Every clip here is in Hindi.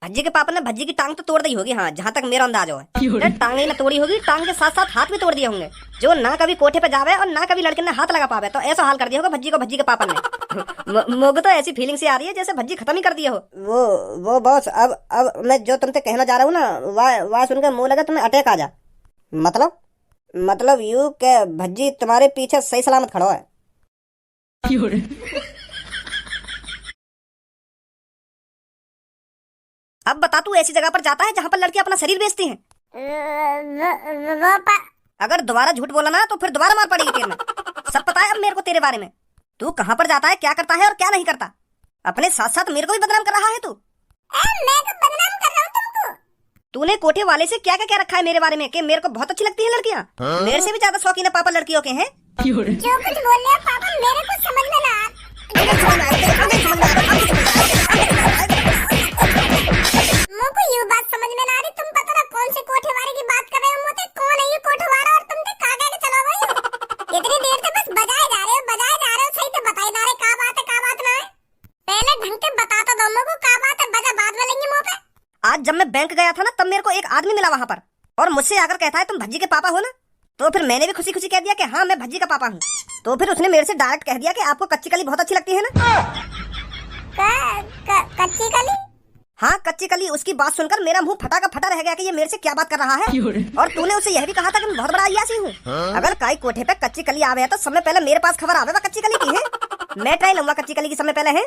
भज्जी के पापा ने भज्जी की टांग तो तोड़ दी होगी, हाँ जहाँ तक मेरा अंदाज है। टांग ही ना तोड़ी होगी, टांग के साथ साथ हाथ भी तोड़ दिए होंगे, जो ना कभी कोठे पे जावे और ना कभी लड़के ने हाथ लगा पावे। तो ऐसा हाल कर दिया होगा भज्जी को भज्जी के पापा ने। मुझे तो ऐसी फीलिंग सी आ रही है जैसे भज्जी खत्म ही कर दिया हो। वो बॉस, अब मैं जो तुमसे कहना चाह रहा हूँ ना, वाह सुनकर मुंह लगा तुम्हें अटैक आ जा। मतलब यू के भज्जी तुम्हारे पीछे सही सलामत खड़ा है। अब बता, तू ऐसी जगह पर जाता है जहाँ पर लड़की अपना शरीर बेचती हैं? अगर दोबारा झूठ बोला ना तो फिर दोबारा मार पड़ेगी तेरे में। सब पता है अब मेरे को तेरे बारे में। तू कहाँ पर जाता है, क्या करता है और क्या नहीं करता। अपने साथ साथ मेरे को भी बदनाम कर रहा है तू। मैं तो बदनाम कर रहा हूँ तुमको। तूने कोठे वाले से क्या क्या रखा है मेरे बारे में कि मेरे को बहुत अच्छी लगती है लड़कियाँ। मेरे से भी ज्यादा शौकीन है पापा लड़कियों के हैं। जो कुछ बोल रहे हो पापा मेरे को समझ में ना आ। मुझको ये बात समझ में ना आ रही, तुम पता ना कौन से कोठे वाले की बात कर रहे हो। मुझे कौन है ये कोठे वाला और तुम कहाँ के चलो गए। इतनी देर से बस बजाए जा रहे हो, सही से बताई ना रहे क्या बात ना है। पहले ढंग से बता तो दो मुझको क्या बात है, बजा बाद में लेंगे मुंह पे। आज जब मैं बैंक गया था ना, तब मेरे को एक आदमी मिला वहाँ पर और मुझसे आकर कहता है तुम भज्जी के पापा हो ना। तो फिर मैंने भी खुशी खुशी कह दिया कि हाँ मैं भज्जी का पापा हूँ। तो फिर उसने मेरे से डायरेक्ट कह दिया कि आपको कच्ची कली बहुत अच्छी लगती है ना। कच्ची कली? हाँ कच्ची कली। उसकी बात सुनकर मेरा मुंह फटा का फटा रह गया कि ये मेरे से क्या बात कर रहा है। और तूने उसे यह भी कहा था कि मैं बहुत बड़ा अय्यासी हूँ। अगर काई कोठे पे कच्ची कली आवे है तो समय पहले मेरे पास खबर आवे कच्ची कली की है। मैं ट्राई लूंगा कच्ची कली की समय पहले है।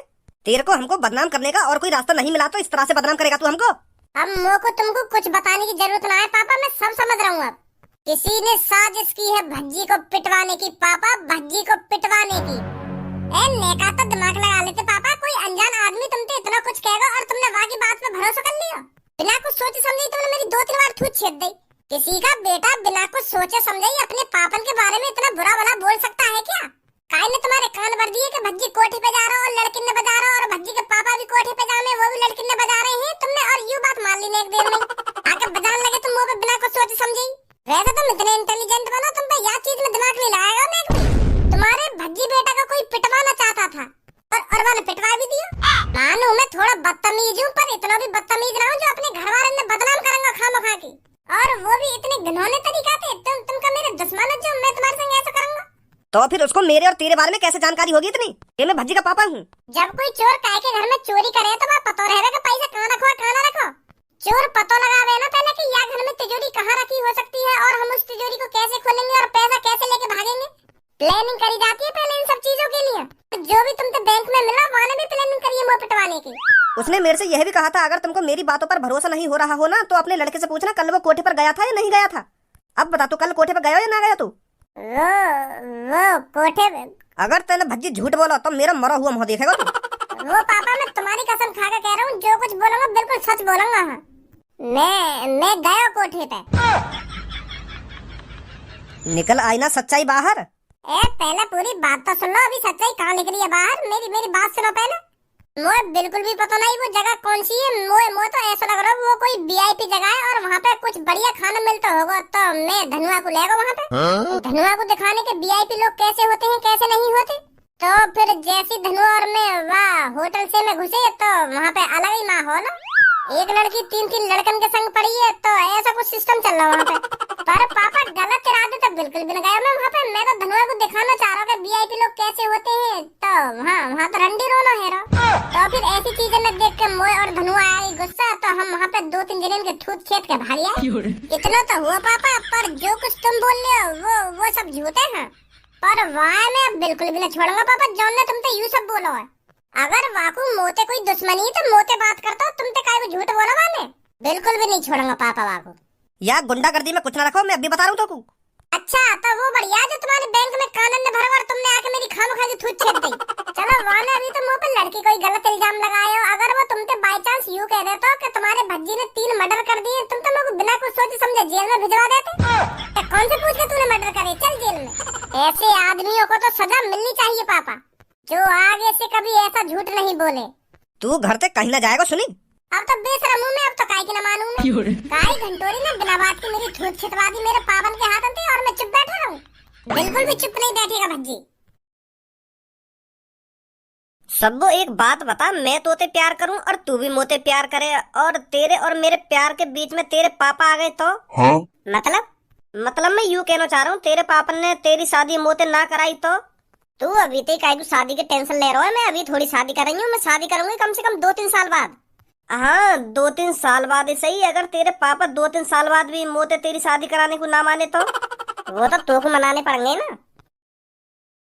तेरे को हमको बदनाम करने का और कोई रास्ता नहीं मिला तो इस तरह से बदनाम करेगा तू हमको। अब मुझको तुमको कुछ बताने की जरूरत ना है पापा, मैं सब समझ रहा हूँ। अब किसी ने साजिश की है भज्जी को पिटवाने की पापा, भज्जी को पिटवाने की। नेका तो दिमाग लगा लेते पापा, कोई अनजान आदमी तुमसे इतना कुछ कहेगा और तुमने वहाँ की बात पे भरोसा कर लिया। बिना कुछ सोचे समझे तुमने मेरी 2-3 बार थूक छेद दी। किसी का बेटा बिना कुछ सोचे समझे अपने पापन के बारे में इतना बुरा भला बोल सकता है क्या? काय ने तुम्हारे कान भर दिए कि भज्जी कोठे पे जा रहा और लड़की ने बजा रहा और भज्जी के पापा भी कोठे पे जाने वो भी लड़की ने बजा रहे हैं तुमने, और यूं बात मान ली ने एक देर में आके बजाने लगे तुम मुंह पे बिना कुछ सोचे समझे। वैसे तुम इतने इंटेलिजेंट बनो, तुम पे यह चीज में दिमाग नहीं लगाएगा मैं। तुम्हारे भज्जी बेटा का कोई पिटवाना चाहता था और वाले पिटवा भी दिया। मानो मैं थोड़ा बदतमीज हूँ पर इतना भी बदतमीज ना हूँ जो अपने घर वाले ने बदनाम करूंगा खामखा की, और वो भी इतने घिनौने तरीका से। तुम का मेरे दुश्मन हो जो मैं तुम्हारे संग ऐसा करूंगा। तो फिर उसको मेरे और तेरे बारे में कैसे जानकारी होगी इतनी कि मैं भज्जी का पापा हूँ? जब कोई चोर काय के घर में चोरी करे तो वहाँ पता रहेगा कि पैसा कहाँ रखो कहाँ ना रखो। चोर पता लगावे ना पहले कि यह घर में तिजोरी कहाँ रखी हो सकती है और हम उस तिजोरी को कैसे खोलेंगे और पैसा कैसे लेके भागेंगे। प्लानिंग करी जाती है पहले इन सब चीजों के लिए। तो जो भी तुमसे बैंक में मिला वहाँ भी प्लानिंग करिए मुँह पिटवाने की। उसने मेरे से यह भी कहा था अगर तुमको मेरी बातों पर भरोसा नहीं हो रहा हो ना तो अपने लड़के से पूछना कल वो कोठे पर गया था या नहीं गया था। अब बता, तू कल कोठे पर गया या ना गया तू? वो कोठे पे। अगर तूने भज्जी झूठ बोला तो मेरा मरा हुआ मुंह देखेगा तू। वो पापा मैं तुम्हारी कसम खा के कह रहा हूँ, जो कुछ बोलूंगा बिल्कुल सच बोलूंगा। मैं गया कोठे पे। निकल आई ना सच्चाई बाहर। पहले पूरी बात तो सुन लो, अभी सच्चाई कहाँ निकली है बाहर। मेरी बात सुनो पहले। मुझे बिल्कुल भी पता नहीं वो जगह कौन सी है। मुझे तो ऐसा लग रहा है वो कोई वीआईपी जगह है और वहाँ पे कुछ बढ़िया खाना मिलता होगा। तो मैं धनुआ को लेगा वहाँ पे। धनुआ को दिखाने के वीआईपी लोग कैसे होते हैं कैसे नहीं होते। तो फिर जैसी धनुआ और मैं वाह होटल से में घुसे तो वहाँ पे अलग ही माहौल। एक लड़की 3 लड़कन के संग पड़ी है तो ऐसा कुछ सिस्टम चल रहा है वहाँ पे। पर पापा गलत इरादे तो बिल्कुल भी नहीं गया मैं वहाँ पे। मैं तो धनुआ को दिखाना चाह रहा हूँ कि वीआईपी लोग कैसे होते हैं। तो वहाँ तो रंडी रोना है रहा। तो फिर ऐसी चीजें में देख के मोए और धनुआ आई गुस्सा, तो हम वहाँ पे 2-3 जने के ठूट खेत के भाग आए। इतना तो हुआ पापा, पर जो कुछ तुम बोल रहे हो वो सब झूठे हैं। पर वहाँ मैं बिल्कुल भी नहीं छोड़ूंगा पापा, जॉन ने तुमसे यूँ सब बोला है। अगर वाकू मोते कोई दुश्मनी है तो मोते बात करता हो, तुमसे काहे वो झूठ बोला वाले। बिल्कुल भी नहीं छोड़ूंगा पापा वाकू। यार गुंडागर्दी में कुछ ना रखो, मैं अभी बता रहा हूँ तो। अच्छा तो वो बढ़िया जो तुम्हारे बैंक में कानून ने भरा और तुमने आके मेरी खामखा की थूत छेद दी। चलो वहाँ ने अभी तो मुँह पे लड़की कोई गलत इल्जाम लगाए हो। अगर वो तुमसे बाय चांस यूँ कह देता कि तुम्हारे भज्जी ने 3 मर्डर कर दिए, तुम तो लोग बिना कुछ सोचे समझे जेल में भिजवा देते। तो कौन से पूछ के तूने मर्डर करे, चल जेल में। ऐसे आदमियों को तो सजा मिलनी चाहिए पापा, जो आगे से कभी ऐसा झूठ नहीं बोले। तू घर से कहीं ना जाएगा सुनी। अब तो बेशरम हूँ मैं, अब तो काय की ना मानूं मैं। काय घंटोरी ने बिना बात की मेरी थूत छिटवा दी मेरे पावन के हाथ में और मैं चुप बैठा रहूं। बिल्कुल भी चुप नहीं बैठेगा भज्जी। सबो एक बात बता, मैं तोते प्यार करूं और तू भी मोते प्यार करे और तेरे और मेरे प्यार के बीच में तेरे पापा आ गए तो? हाँ? मतलब मैं यूं कहना चाह रहा हूँ, तेरे पापा ने तेरी शादी मोते ना कराई तो? तू अभी तक काहे शादी के टेंशन ले रहा है? मैं अभी थोड़ी शादी कर रही हूँ, मैं शादी करूंगी कम से कम 2-3 साल बाद। हाँ 2-3 साल बाद ही सही, अगर तेरे पापा 2-3 साल बाद भी मोते तेरी शादी कराने को ना माने तो? वो तो तोको मनाने पड़ेंगे ना।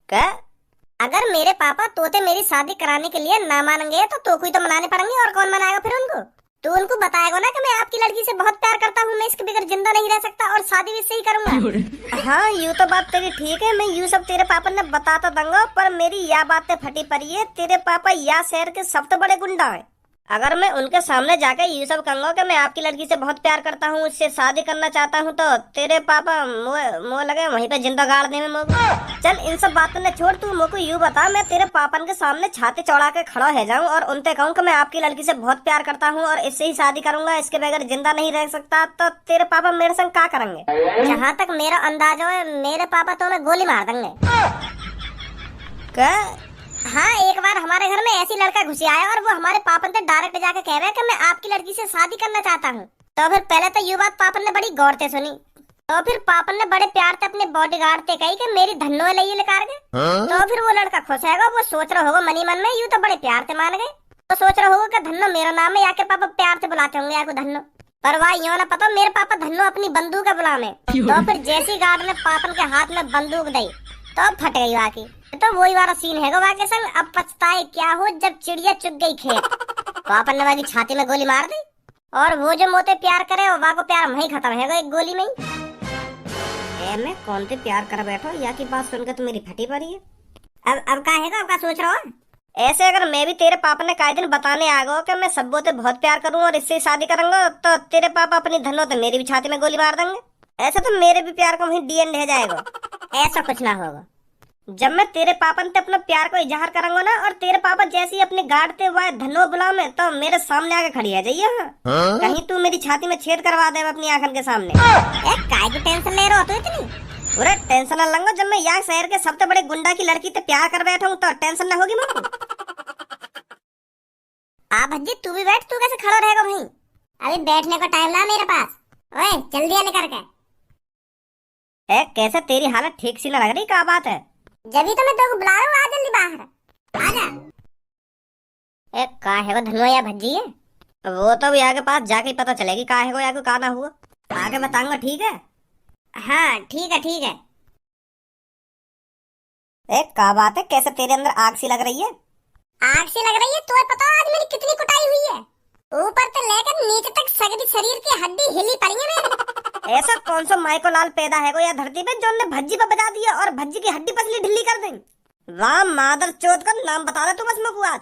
क्या? अगर मेरे पापा तोते मेरी शादी कराने के लिए ना मानेंगे तो तोको ही तो मनाने पड़ेंगे, और कौन मनाएगा फिर उनको? तू उनको बताएगा ना कि मैं आपकी लड़की से बहुत प्यार करता हूँ, मैं इसके बगैर जिंदा नहीं रह सकता और शादी भी इससे ही करूंगा। हाँ यूँ तो बात तेरी ठीक है, मैं यूँ सब तेरे पापा ने बताता दूंगा, पर मेरी यह बातें फटी पड़ी है, तेरे पापा या शहर के सबसे बड़े गुंडा है। अगर मैं उनके सामने जाकर ये सब कहूंगा कि मैं आपकी लड़की से बहुत प्यार करता हूँ, उससे शादी करना चाहता हूँ, तो तेरे पापा मुँह लगे वहीं पे जिंदा गाड़ दे में मोको। चल इन सब बातों ने छोड़, तू मोको यूँ बता, मैं तेरे पापन के सामने छाती चौड़ा के खड़ा हो जाऊँ और उनसे कहूँ कि मैं आपकी लड़की से बहुत प्यार करता हूँ और इससे ही शादी करूंगा, इसके बगैर जिंदा नहीं रह सकता, तो तेरे पापा मेरे संग क्या करेंगे? जहाँ तक मेरा अंदाजा है मेरे पापा तो मैं गोली मार देंगे। क्या? हाँ एक बार हमारे घर में ऐसी लड़का घुस आया और वो हमारे पापन से डायरेक्ट जाके कह रहा है कि मैं आपकी लड़की से शादी करना चाहता हूँ। तो फिर पहले तो ये बात पापन ने बड़ी गौर से सुनी, तो फिर पापन ने बड़े प्यार से अपने बॉडीगार्ड से कही कि मेरी धन्नो ले लेकर गए। तो फिर वो लड़का खुश है, वो सोच रहा होगा मनी मन में, यूँ तो बड़े प्यार से मान गए, तो सोच रहा होगा कि धन्नो मेरा नाम है, या के पापा प्यार से बुलाते होंगे या को धन्नो, पर वह यूँ ना पता मेरे पापा धन्नो अपनी बंदूक है बुलाने। तो फिर जैसी गार्ड ने पापन के हाथ में बंदूक दी तो फट गई वाकी। तो वही वाला सीन है वहाँ के संग, अब पछताए क्या हो जब चिड़िया चुग गई खेत। पापन ने वाकी छाती में गोली मार दी और वो जो मोते प्यार करे वहाँ को प्यार वहीं खत्म है एक गोली में ही। मैं कौन से प्यार कर बैठो, या की बात सुनकर तो मेरी फटी पड़ी है। अब का है, अब का सोच रहा हो? ऐसे अगर मैं भी तेरे पापा ने काहे दिन बताने आ गो कि मैं सबो से बहुत प्यार करूँ और इससे शादी करूंगा, तो तेरे पापा अपनी धनो तो मेरी भी छाती में गोली मार देंगे। ऐसा तो मेरे भी प्यार का वहीं डीएन रह जाएगा। ऐसा कुछ ना होगा, जब मैं तेरे पापा से अपना प्यार को इजहार करूंगा ना, और तेरे पापा जैसे ही अपने गार्ड से वह धनो बुला में, तो मेरे सामने आके खड़ी है जाइए। हाँ? कहीं तू मेरी छाती में छेद करवा दे अपनी आंखन के सामने। काय की टेंशन ले रहे हो तू इतनी? पूरा टेंशन न लंगो, जब मैं यहाँ शहर के सबसे बड़े गुंडा की लड़की से प्यार कर बैठा हूँ तो टेंशन न होगी मुझको। आ भज्जी तू भी बैठ, तू कैसे खड़ा रहेगा भाई? अभी बैठने का टाइम ना मेरे पास। ओए जल्दी आने करके। कैसे तेरी हालत ठीक सी न लग रही, क्या बात है? जब तो मैं तेरे को बुला रहा हूँ, आ जल्दी बाहर आजा। का है वो धनुआ या भज्जी है? वो तो यहाँ के पास जाके ही पता चलेगी का है वो, या को का ना हुआ आगे बताऊंगा, ठीक है? हाँ ठीक है ठीक है। का बात है, कैसे तेरे अंदर आग सी लग रही है? आग सी लग रही है? तुम्हें पता आज मेरी कितनी कुटाई हुई है? ऊपर से लेकर नीचे तक सगरी शरीर की हड्डी हिली पड़ी है मेरी। ऐसा कौन सा माइको लाल पैदा है या धरती पे जो ने भज्जी पे बजा दिया और भज्जी की हड्डी पसली ढिल्ली कर देंगे? वाह मादर चौथ का नाम बता दे तू बस मेरे को आज।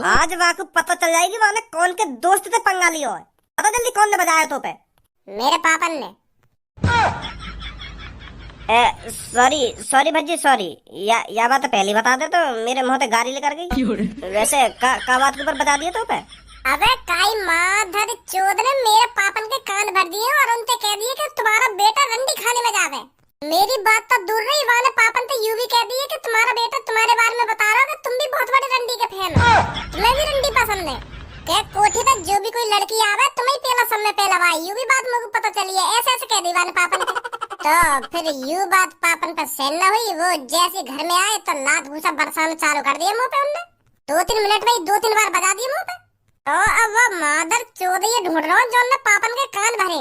आज वाह को पता चल जाएगी वाने कौन के दोस्त से पंगा लिया है। पता जल्दी कौन ने बजाया तो पे? मेरे पापा ने। सॉरी भज्जी सॉरी, या बात पहले बता दे तो मेरे मुंह पे गाली लेकर गई। वैसे का बात के ऊपर बता दिया तो पे? अबे काई माधर चोद ने मेरे पापन के कान भर दिए और उनसे कह दिए कि तुम्हारा बेटा रंडी खाने में जावे। मेरी बात तो दूर रही, वाले पापन से यूं भी कह दिए कि तुम्हारा बेटा तुम्हारे बारे में बता रहा है कि तुम भी बहुत बड़े रंडी के फैन हो, तुम्हें भी रंडी पसंद है। क्या कोठी पे जो भी कोई लड़की आवे तुम्हें पहला समय पहला भाई, यूं भी बात मुझे पता चली है। ऐसे ऐसे कह दी वाले पापन के। तो फिर यूं बात पापन पर सहन न हुई, वो जैसे घर में आए तो लात भूसा बरसाना चालू कर दिया मुँह पे उनने। 2-3 मिनट में 2-3 बार बजा दिए मुँह पे। तो अब वो मादर चोद ये ढूंढ रहा हूँ जो ने पापन के कान भरे।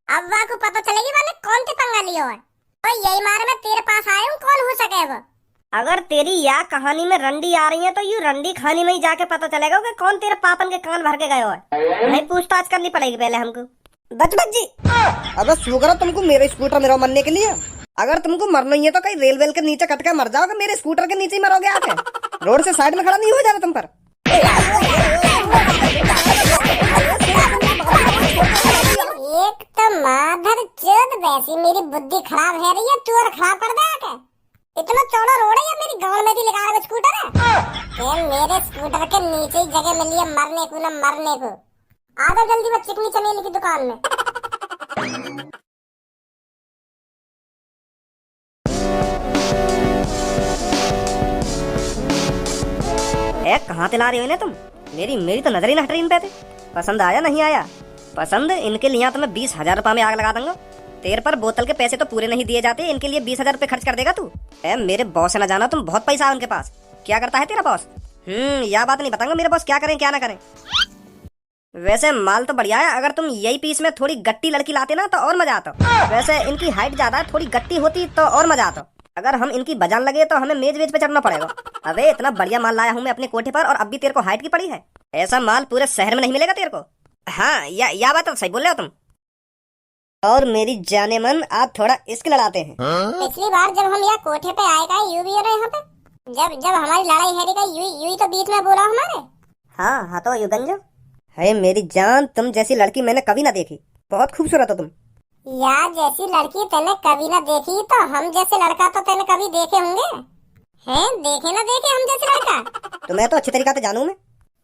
अब वह को पता चलेगी वाले कौन सी पंगा लियो है। तो यही मारे मैं तेरे पास आया हूँ, कौन हो सके वो। अगर तेरी या कहानी में रंडी आ रही है तो यूं रंडी खानी में ही जाके पता चलेगा कि कौन तेरे पापन के कान भर के गए हो। नहीं पूछताछ करनी पड़ेगी पहले हमको। बच जी। अब शुक्र तुमको मेरे स्कूटर में मरने के लिए। अगर तुमको मरना ही है तो कहीं रेल वेल के नीचे कट के मर जाओगे, मेरे स्कूटर के नीचे ही मरोगे आके। रोड से साइड में खड़ा नहीं हो जा रहा तुम पर। एक तो माधर चोद वैसी मेरी बुद्धि खराब है रही है, तू और खराब कर दे आके। इतना चौड़ा रोड है या मेरी गांव में भी लगा रहा स्कूटर है? मेरे स्कूटर के नीचे ही जगह मिली है मरने को न मरने को। आधा जल्दी मैं चिकनी चमेली की दुकान में। कहाँ ते ला रहे हो इन्हें तुम? मेरी मेरी तो नजर ही ना हट रही इन पे थे। पसंद आया नहीं आया? पसंद इनके लिए तो मैं 20,000 रुपए में आग लगा दूंगा। तेरे पर बोतल के पैसे तो पूरे नहीं दिए जाते, इनके लिए 20,000 रुपए खर्च कर देगा तू? मेरे बॉस से ना जाना, तुम बहुत पैसा है उनके पास। क्या करता है तेरा बॉस? यह बात नहीं बताऊंगा मेरे बॉस क्या करें क्या ना करें। वैसे माल तो बढ़िया है, अगर तुम यही पीस में थोड़ी गट्टी लड़की लाते ना तो और मजा आता। वैसे इनकी हाइट ज्यादा है, थोड़ी गट्टी होती तो और मजा आता। अगर हम इनकी बजान लगे तो हमें मेज वेज पे चढ़ना पड़ेगा। अबे इतना बढ़िया माल लाया हूँ मैं अपने कोठे पर और अब भी तेरे को हाइट की पड़ी है? ऐसा माल पूरे शहर में नहीं मिलेगा तेरे को। हाँ या बात तो सही बोल रहे हो तुम। और मेरी जाने मन आप थोड़ा इश्क लड़ाते हैं। पिछली बार जब हम यहाँ कोठे पे आए का यू भी हो रहे यहाँ पे, जब हमारी लड़ाई हैरी का यू तो बीच में बोला हमारे। हाँ तो युगंजो है मेरी जान, तुम जैसी लड़की मैंने कभी ना देखी। बहुत खूबसूरत हो तुम। यार जैसी लड़की तेने कभी ना देखी तो हम जैसे लड़का तो तेने कभी देखे होंगे? हैं देखे ना देखे हम जैसे लड़का? तुम्हें तो अच्छी तरीका से जानू मैं।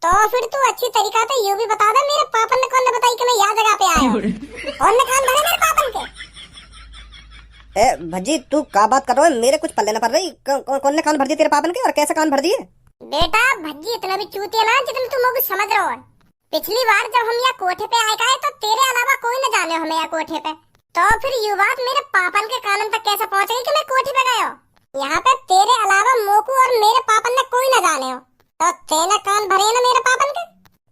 तो फिर तू अच्छी तरीका से यू भी बता दे मेरे पापन ने कौन ने बताई कि मैं यहाँ जगह पे आया हूँ। कौन ने कान भरे मेरे पापन के? भज्जी तू क्या बात कर रहा है? मेरे कुछ पल्ले न पड़ रही। कौन ने कान भर दिए तेरे पापन के और कैसे कान भर दिए? बेटा भज्जी इतना भी चूतिया ना जितना तुम कुछ समझ रहे हो। पिछली बार जब हम यहाँ कोठे पे आए तो तेरे अलावा कोई न जाने हमें यहाँ कोठे पे। तो फिर ये बात मेरे पापन के कानन तक कैसे पहुँच गई कि मैं कोठे पे गया? यहाँ पे तेरे अलावा मोकू और मेरे पापन ने कोई न जाने हो। तो तेना कान भरे ना मेरे पापन के?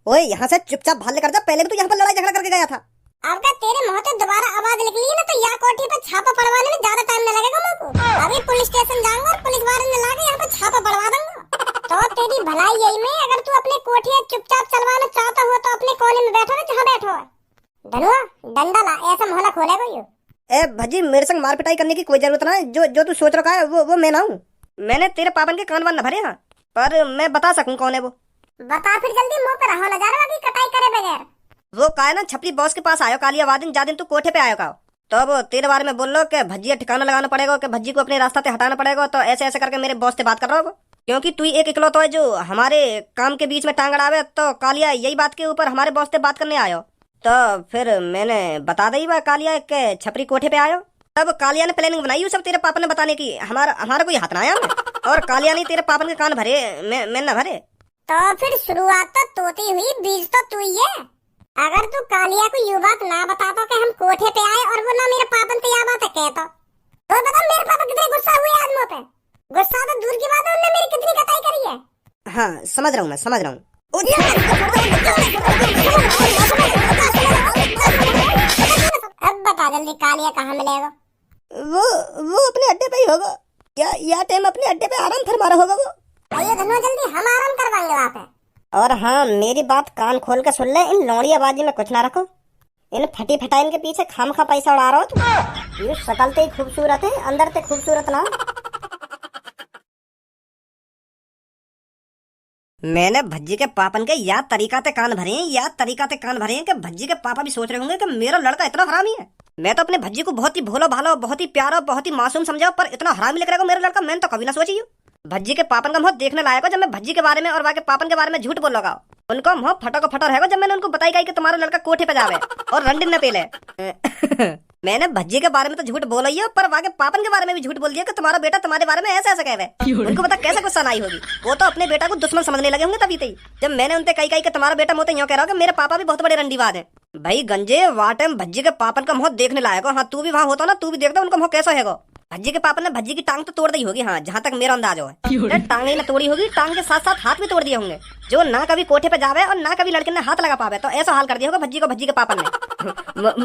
ओए यहाँ से चुपचाप भाग लेकर जा, पहले भी तो यहाँ पर लड़ाई झगड़ा करके गया था। अब का तेरे मुंह से दोबारा आवाज निकली ना तो यहाँ कोठी पे छापा पड़वाने में ज्यादा टाइम न लगेगा मोकू। अभी पुलिस स्टेशन जाऊंगा और पुलिस वाले ने लाके यहाँ पे छापा पड़वा दूंगा। तो तेरी भलाई यही में अगर तू अपने कोठी चुपचाप चलवाना चाहता हो तो अपने कोने में बैठो ना जहाँ बैठो है। धनुआ डंडा ला, ऐसा मोहल्ला खोले कोई। भजी मेरे संग मार पिटाई करने की कोई जरूरत ना है। जो तू सोच रखा है वो मैं ना हूँ। मैंने तेरे पापन के कान वान न भरे हाँ, पर मैं बता सकूँ कौन है वो। बता फिर जल्दी, मुंह पे रहो नजारा अभी कटाई करे बगैर। वो का है ना छपरी बॉस के पास आयो कालिया वादिन जा दिन तू कोठे पे आयो का। तो अब तेरे बारे में बोल लो कि भज्जी ठिकाना लगाना पड़ेगा, कि भज्जी को अपने रास्ता से हटाना पड़ेगा। तो ऐसे ऐसे करके मेरे बॉस से बात कर रहा हो, क्योंकि तू एक इकलौता है जो हमारे काम के बीच में टांग अड़ावे। तो कालिया यही बात के ऊपर हमारे बॉस से बात करने आयो। तो फिर मैंने बता दी बा कालिया के छपरी कोठे पे आयो। तब कालिया ने प्लानिंग बनाई सब तेरे पापा ने बताने की। हमारा कोई हाथ ना आया और कालिया ने तेरे पापन के कान भरे, मैं न भरे। तो फिर शुरुआत तो तोती हुई, बीज तो तू ही है। अगर तू कालिया को ये बात ना बताता कि हम कोठे पे आए और वो ना मेरे पापन से यह बात है कहता, तो बता मेरे पापा कितने गुस्सा हुए आज मुझ पे। गुस्सा तो दूर की बात है, उन्होंने मेरी कितनी कटाई करी है। हाँ समझ रहा हूँ मैं, समझ रहा हूँ। अब बता जल्दी कालिया कहाँ मिलेगा? वो अपने अड्डे पे ही होगा। या टाइम अपने अड्डे पे आराम फरमा रहा होगा वो। आइए धनुआ जल्दी, हम आराम करवाएंगे वहाँ पे। और हाँ मेरी बात कान खोल के सुन ले, इन लौड़ियाबाजी में कुछ ना रखो। इन फटी फटाइन के पीछे खामखा पैसा उड़ा रहा हो तुम। ये शकल ते खूबसूरत है, अंदर ते खूबसूरत ना। मैंने भज्जी के पापन के या तरीका ते कान भरे हैं, या तरीका ते कान भरे हैं कि भज्जी के पापा भी सोच रहे होंगे कि मेरा लड़का इतना हरामी है। मैं तो अपने भज्जी को बहुत ही भोला भाला, बहुत ही प्यारा, बहुत ही मासूम समझा, पर इतना हरामी लग रहा है मेरा लड़का मैंने तो कभी ना सोची। भज्जी के पापन का मुंह देखने लायक हो जब मैं भज्जी के बारे में और वहाँ के पापन के बारे में झूठ बोल लगा। उनका मुंह फटा को फटा रहेगा जब मैंने उनको बताई गई कि तुम्हारा लड़का कोठे पे जावे और रंडिन न पेले। मैंने भज्जी के बारे में तो झूठ बोला ही है, पर वहाँ के पापन के बारे में भी झूठ बोल दिया कि तुम्हारा बेटा तुम्हारे बारे में ऐसे ऐसे कहे। उनको पता कैसे गुस्सा नहीं होगी। वो तो अपने बेटा को दुश्मन समझने लगे होंगे तभी तभी, जब मैंने उनसे कही कि तुम्हारा बेटा मुझे यूँ कह रहा हो कि मेरे पापा भी बहुत बड़े रंडीबाज है। भाई गंजे वहाँ टाइम भज्जी के पापन का मुंह देखने लायक हो। हाँ तू भी वहाँ होता ना, तू भी देखता उनका मुंह कैसा है। भज्जी के पापा ने भज्जी की टांग तो तोड़ दी होगी। हाँ जहाँ तक मेरा अंदाज है, टांग ही ना तोड़ी होगी, टांग के साथ साथ हाथ भी तोड़ दिए होंगे। जो ना कभी कोठे पे जावे और ना कभी लड़के ने हाथ लगा पावे, तो ऐसा हाल कर दिया होगा भज्जी को भज्जी के पापा ने।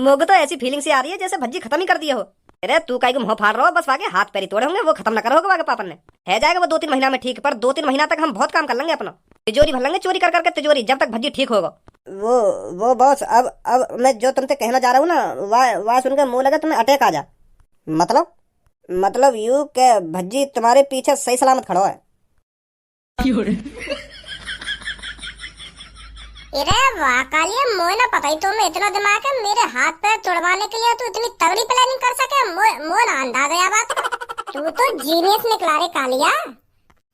मुझे तो ऐसी फीलिंग सी आ रही है जैसे भज्जी खत्म ही कर दिए हो। अरे तू कहीं मुंह फाड़ रहा हो, बस वाके हाथ पैर तोड़े होंगे, वो खत्म ना करो होगा वाके पापा ने। है जाएगा वो 2-3 महीना में ठीक, पर 2-3 महीना तक हम बहुत काम कर लेंगे अपना। तिजोरी भर लेंगे चोरी कर करके तिजोरी, जब तक भज्जी ठीक होगा। वो बॉस अब मैं जो तुमसे कहना जा रहा हूँ ना, वह सुनकर मुंह लगा तुम्हें अटैक आ जा। मतलब यू के भज्जी तुम्हारे पीछे सही सलामत खड़ा है। अरे वाह कालिया, मोए ना पता ही तुम्हें इतना दिमाग है। मेरे हाथ पैर तोड़वाने के लिए तू इतनी तगड़ी प्लानिंग कर सके, मोए ना अंदाजा या बात। तू तो जीनियस निकला रे कालिया।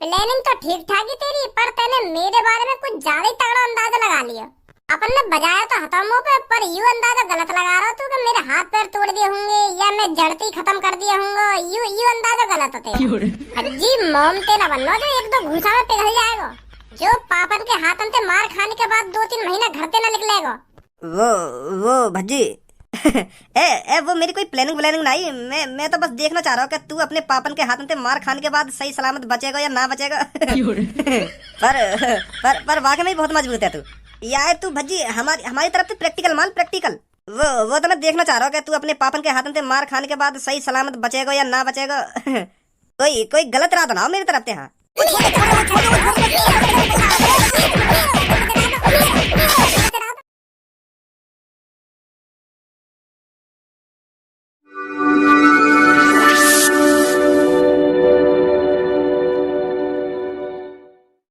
प्लानिंग तो ठीक ठाक ही तेरी, पर तूने मेरे बारे में कुछ ज्यादा ही तगड़ा अंदाजा लगा लिया। अपन ने बजाया तो हथौड़ों पे, पर यू अंदाजा गलत लगा रहा तू कि मेरे हाथ पैर तोड़ दिए होंगे या मैं जड़ती खत्म कर दिया होंगे। यू अंदाजा गलत होते। हज्जी मोम तेरा बनना जो एक दो घूसा में पिघल जाएगा। जो पापन के हाथन से मार खाने के बाद 2-3 महीना घर से न निकलेगा। वो भज्जी ए वो मेरी कोई प्लानिंग नहीं। मैं तो बस देखना चाह रहा हूँ कि तू अपने पापन के हाथन से मार खाने के बाद सही सलामत बचेगा या ना बचेगा। पर वाकई में बहुत मजबूत है तू। यार तू भज्जी हमारी तरफ से प्रैक्टिकल मान प्रैक्टिकल। वो तो मैं देखना चाह रहा हूँ कि तू अपने पापन के हाथन से मार खाने के बाद सही सलामत बचेगा या ना बचेगा। कोई गलत राह तो ना हो मेरी तरफ से। हाँ